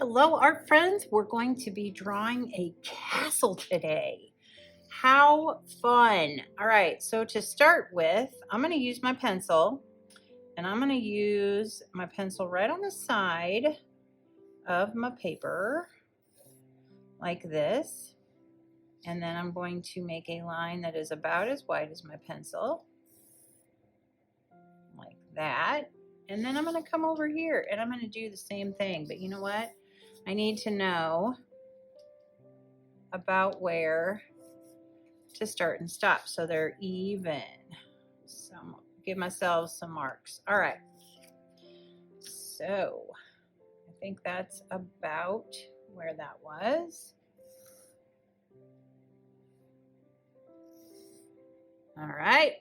Hello, art friends. We're going to be drawing a castle today. How fun. All right, so to start with, I'm going to use my pencil, and I'm going to use my pencil right on the side of my paper, like this. And then I'm going to make a line that is about as wide as my pencil, like that. And then I'm going to come over here, and I'm going to do the same thing. But you know what? I need to know about where to start and stop so they're even. So give myself some marks. All right, so I think that's about where that was. All right,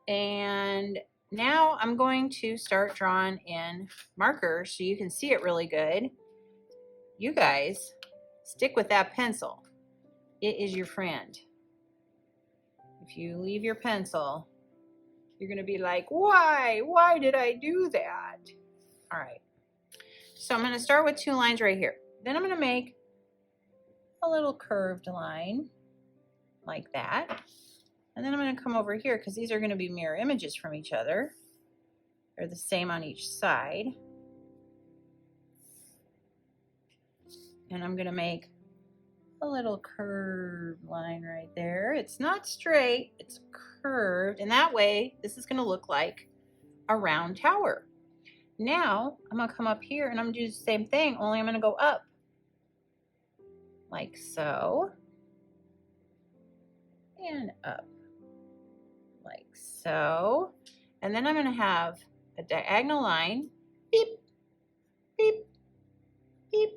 and now I'm going to start drawing in markers so you can see it really good. You guys stick with that pencil. It is your friend. If you leave your pencil, you're gonna be like, why did I do that? All right, so I'm gonna start with 2 lines right here. Then I'm gonna make a little curved line like that. And then I'm gonna come over here because these are gonna be mirror images from each other. They're the same on each side. And I'm gonna make a little curved line right there. It's not straight, it's curved. And that way, this is gonna look like a round tower. Now, I'm gonna come up here and I'm gonna do the same thing, only I'm gonna go up. Like so. And up. Like so. And then I'm gonna have a diagonal line, beep, beep, beep,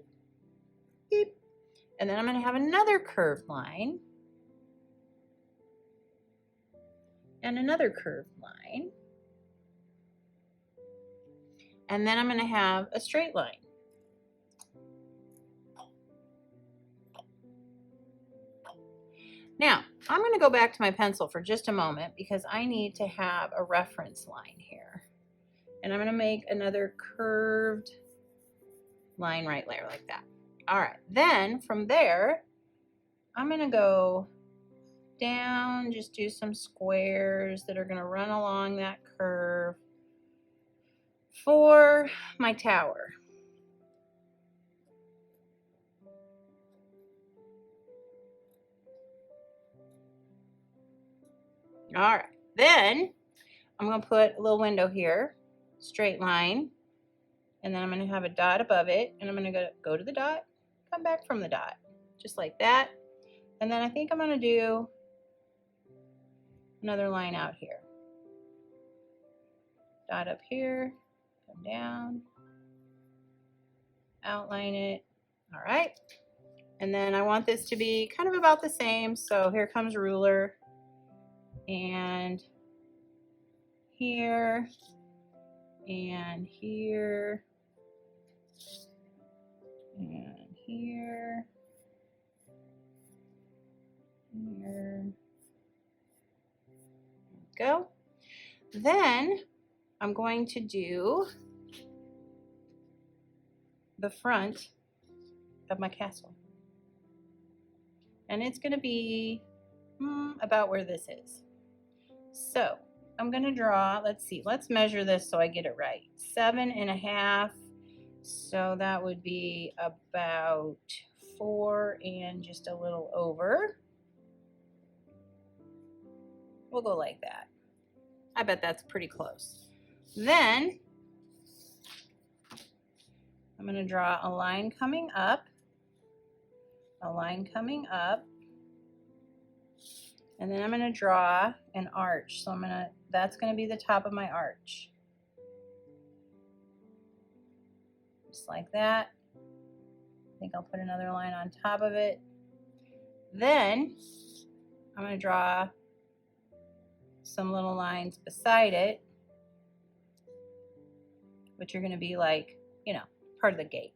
beep. And then I'm gonna have another curved line and another curved line. And then I'm gonna have a straight line. Now, I'm gonna go back to my pencil for just a moment because I need to have a reference line here. And I'm gonna make another curved line right there like that. All right, then from there, I'm gonna go down, just do some squares that are gonna run along that curve for my tower. All right, then I'm gonna put a little window here, straight line, and then I'm gonna have a dot above it, and I'm gonna go to the dot, come back from the dot, just like that. And then I think I'm gonna do another line out here. Dot up here, come down, outline it. All right. And then I want this to be kind of about the same. So here comes ruler, and here, and here, and here, here. Go. Then I'm going to do the front of my castle. And it's going to be about where this is. So I'm going to draw, let's see, let's measure this so I get it right. 7.5. So that would be about 4 and just a little over. We'll go like that. I bet that's pretty close. Then I'm going to draw a line coming up, a line coming up, and then I'm going to draw an arch. So that's going to be the top of my arch. Just like that. I think I'll put another line on top of it. Then I'm going to draw some little lines beside it, which are going to be like, you know, part of the gate.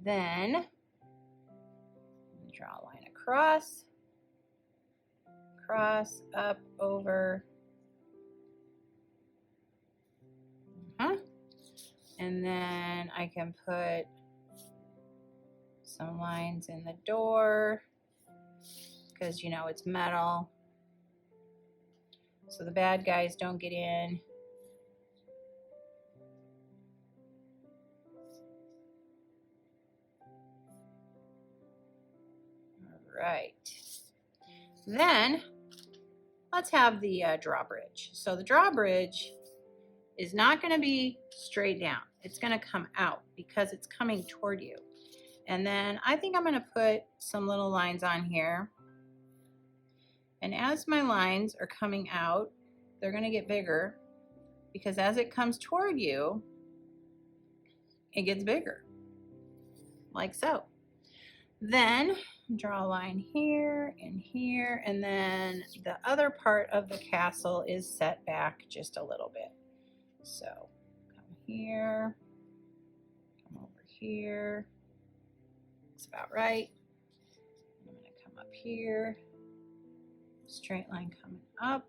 Then draw a line across, up, over, And then I can put some lines in the door because, you know, it's metal, so the bad guys don't get in. All right. Then let's have the drawbridge. So the drawbridge is not going to be straight down. It's going to come out because it's coming toward you. And then I think I'm going to put some little lines on here. And as my lines are coming out, they're going to get bigger because as it comes toward you, it gets bigger, like so. Then draw a line here and here, and then the other part of the castle is set back just a little bit. So come here, come over here. That's about right. I'm going to come up here, straight line coming up.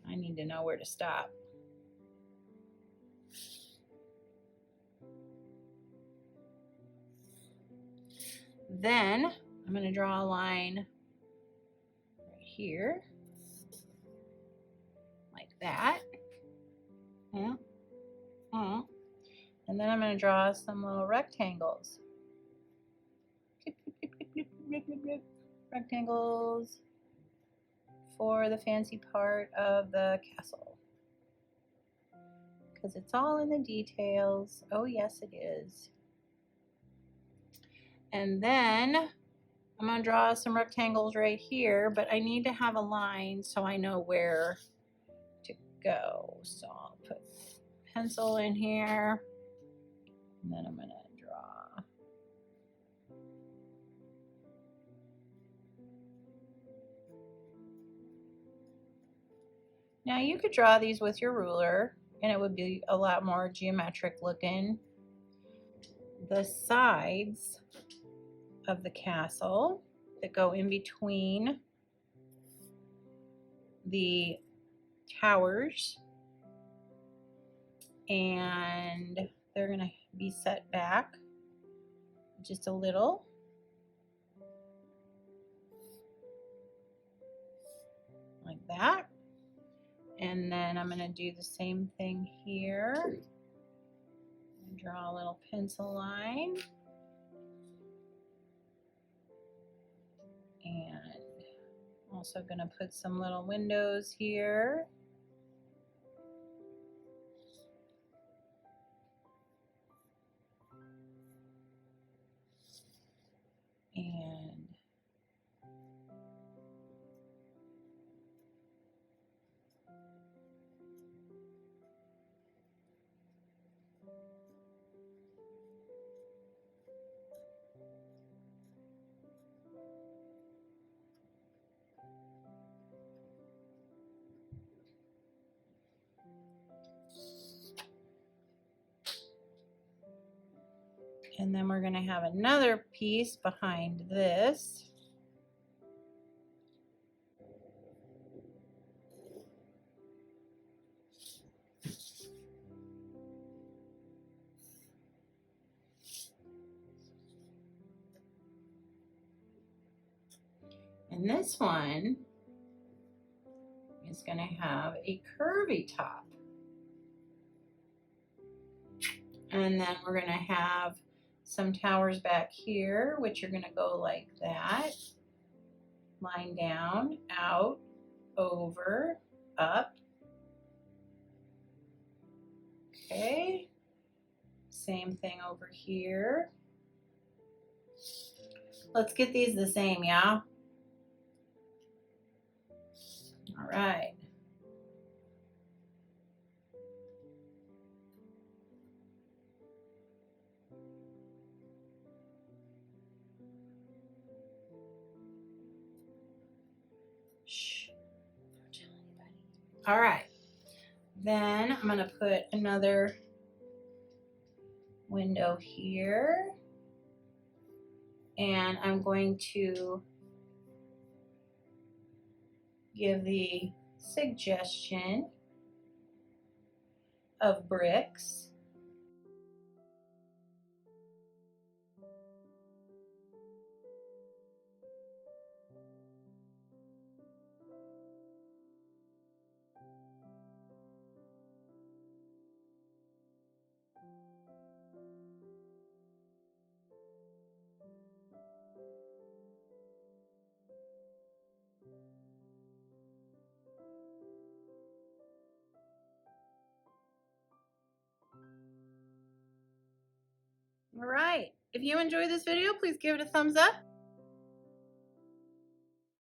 I need to know where to stop. Then I'm going to draw a line right here, like that. And then I'm going to draw some little rectangles. Rectangles for the fancy part of the castle. Because it's all in the details. Oh yes, it is. And then I'm going to draw some rectangles right here, but I need to have a line so I know where to go. So I'll put pencil in here, and then I'm going to draw. Now you could draw these with your ruler and it would be a lot more geometric looking. The sides of the castle that go in between the towers, and they're going to be set back just a little. Like that. And then I'm going to do the same thing here. Draw a little pencil line. And also going to put some little windows here. And then we're going to have another piece behind this. And this one is going to have a curvy top. And then we're going to have some towers back here, which are going to go like that. Line down, out, over, up. Okay. Same thing over here. Let's get these the same, yeah? All right. Shh. Don't tell anybody. All right. Then I'm going to put another window here. And I'm going to give the suggestion of bricks. All right. If you enjoyed this video, please give it a thumbs up.